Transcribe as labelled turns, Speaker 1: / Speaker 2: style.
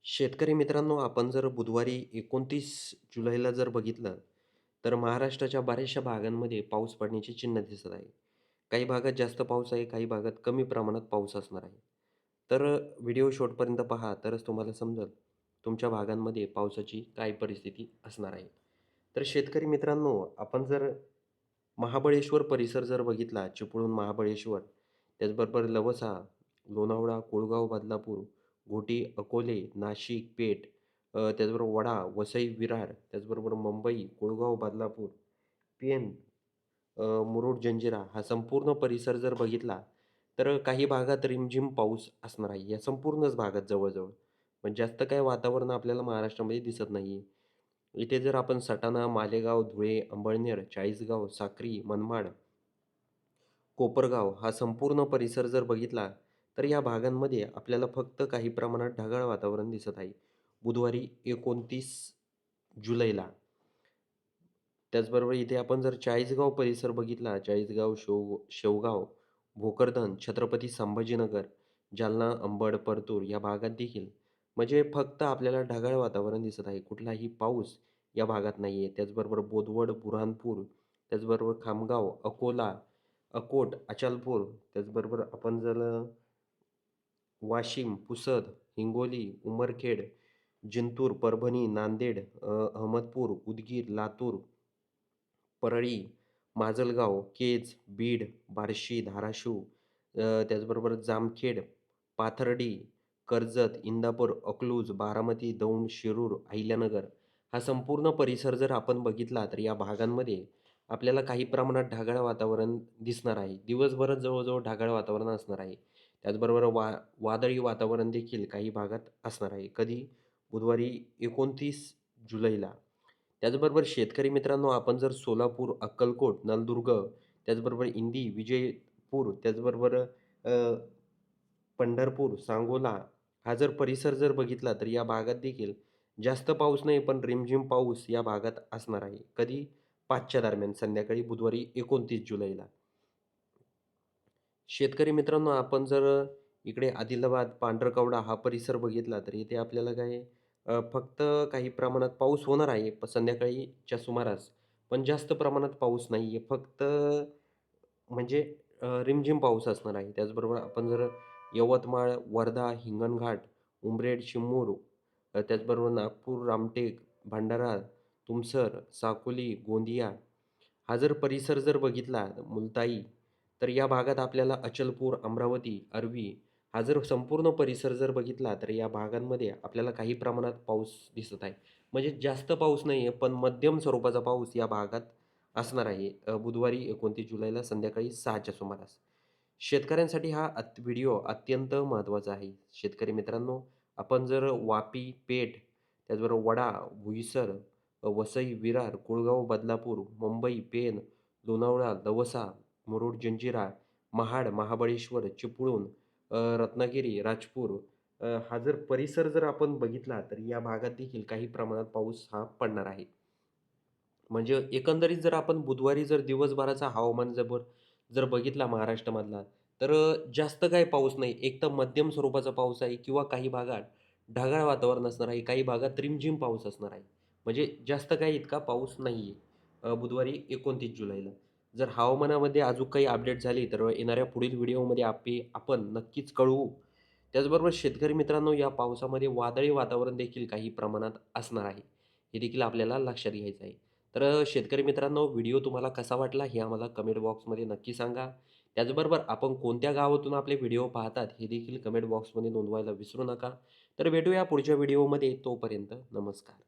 Speaker 1: शेतकरी मित्रांनो, आपण जर बुधवारी 29 जुलैला जर बघितलं, तर महाराष्ट्राच्या बऱ्याचशा भागांमध्ये पाऊस पडण्याची चिन्ह दिसत आहे. काही भागात जास्त पाऊस आहे, काही भागात कमी प्रमाणात पाऊस असणार आहे. तर व्हिडिओ शेवटपर्यंत पहा, तरच तुम्हाला समजेल तुमच्या भागांमध्ये पावसाची काय परिस्थिती असणार आहे. तर शेतकरी मित्रांनो, आपण जर महाबळेश्वर परिसर जर बघितला, चिपळूण, महाबळेश्वर, त्याचबरोबर लवसा, लोणावळा, कुळगाव, बदलापूर, घोटी, अकोले, नाशिक, पेठ, त्याचबरोबर वडा, वसई, विरार, त्याचबरोबर मुंबई, कुळगाव, बदलापूर, पेण, मुरुड, जंजिरा हा संपूर्ण परिसर जर बघितला, तर काही भागात रिमझिम पाऊस असणार आहे. या संपूर्णच भागात जवळ-जवळ. पण जास्त काही वातावरण आपल्याला महाराष्ट्रामध्ये दिसत नाहीये. इथे जर आपण सटाणा, मालेगाव, धुळे, अंबळनेर, चाळीसगाव, साक्री, मनमाड, कोपरगाव हा संपूर्ण परिसर जर बघितला, तर या भागांमध्ये आपल्याला फक्त काही प्रमाणात ढगाळ वातावरण दिसत आहे. बुधवारी 29 जुलैला. त्याचबरोबर इथे आपण जर चाळीसगाव परिसर बघितला, चाळीसगाव, शेवगाव, भोकरदन, छत्रपती संभाजीनगर, जालना, अंबड, परतूर या भागात देखील म्हणजे फक्त आपल्याला ढगाळ वातावरण दिसत आहे. कुठलाही पाऊस या भागात नाही आहे. त्याचबरोबर बोदवड, बुऱ्हाणपूर, त्याचबरोबर खामगाव, अकोला, अकोट, अचलपूर, त्याचबरोबर आपण जर वाशिम, पुसद, हिंगोली, उमरखेड, जिंतूर, परभणी, नांदेड, अहमदपूर, उदगीर, लातूर, परळी, माजलगाव, केज, बीड, बार्शी, धाराशिव, त्याचबरोबर जामखेड, पाथर्डी, कर्जत, इंदापूर, अकलूज, बारामती, दौंड, शिरूर, अहिल्यानगर हा संपूर्ण परिसर जर आपण बघितला, तर या भागांमध्ये आपल्याला काही प्रमाणात ढगाळ वातावरण दिसणार आहे. दिवसभरात जवळ-जवळ ढगाळ वातावरण असणार आहे. त्याचबरोबर वादळी वातावरण देखील काही भागात असणार आहे. कधी? बुधवारी 29 जुलैला. त्याचबरोबर शेतकरी मित्रांनो, आपण जर सोलापूर, अक्कलकोट, नलदुर्ग, त्याचबरोबर इंदी, विजयपूर, त्याचबरोबर पंढरपूर, सांगोला हा जर परिसर जर बघितला, तर या भागात देखील जास्त पाऊस नाही, पण रिमझिम पाऊस या भागात असणार आहे. कधी? 5च्या दरम्यान संध्याकाळी बुधवारी 29 जुलैला. शेतकरी मित्रांनो, आपण जर इकडे आदिलाबाद, पांढरकवडा हा परिसर बघितला, तर इथे आपल्याला काय फक्त काही प्रमाणात पाऊस होणार आहे संध्याकाळीच्या सुमारास. पण जास्त प्रमाणात पाऊस नाहीये. फक्त म्हणजे रिमझिम पाऊस असणार आहे. त्याचबरोबर आपण जर यवतमाळ, वर्धा, हिंगणघाट, उमरेड, चिमूर, त्याचबरोबर नागपूर, रामटेक, भंडारा, तुमसर, साकोली, गोंदिया हा जर परिसर जर बघितला, मुलताई, तर या भागात आपल्याला अचलपूर, अमरावती, अरवी हा जर संपूर्ण परिसर जर बघितला, तर या भागांमध्ये आपल्याला काही प्रमाणात पाऊस दिसत आहे. म्हणजे जास्त पाऊस नाही आहे, पण मध्यम स्वरूपाचा पाऊस या भागात असणार आहे. बुधवारी 29 जुलैला संध्याकाळी 6च्या सुमारास. शेतकऱ्यांसाठी हा व्हिडिओ अत्यंत महत्त्वाचा आहे. शेतकरी मित्रांनो, आपण जर वापी, पेठ, त्याचबरोबर वडा, बोईसर, वसई, विरार, कुळगाव, बदलापूर, मुंबई, पेण, लोणावळा, दवसा, मुरुड, जंजिरा, महाड, महाबळेश्वर, चिपळूण, रत्नागिरी, राजपूर हा जर परिसर जर आपण बघितला, तर या भागात देखील काही प्रमाणात पाऊस हा पडणार आहे. म्हणजे एकंदरीत जर आपण बुधवारी जर दिवसभराचा हवामान जर बघितला महाराष्ट्रामधला, तर जास्त काही पाऊस नाही. एक तर मध्यम स्वरूपाचा पाऊस आहे किंवा काही भागात ढगाळ वातावरण असणार आहे. काही भागात रिमझिम पाऊस असणार आहे. म्हणजे जास्त काही इतका पाऊस नाहीये. बुधवारी 29 जुलैला. जर हवामानामध्ये अजून काही अपडेट झाली, तर येणाऱ्या पुढील व्हिडिओमध्ये आपण नक्कीच कळवू. त्याचबरोबर शेतकरी मित्रांनो, या पावसामध्ये वादळी वातावरण देखील काही प्रमाणात असणार आहे. हे देखील आपल्याला लक्षात घ्यायचं आहे. तर शेतकरी मित्रांनो, व्हिडिओ तुम्हाला कसा वाटला हे आम्हाला कमेंट बॉक्समध्ये नक्की सांगा. त्याचबरोबर आपण कोणत्या गावातून आपले व्हिडिओ पाहतात हे देखील कमेंट बॉक्समध्ये नोंदवायला विसरू नका. तर भेटूया पुढच्या व्हिडिओमध्ये. तोपर्यंत नमस्कार.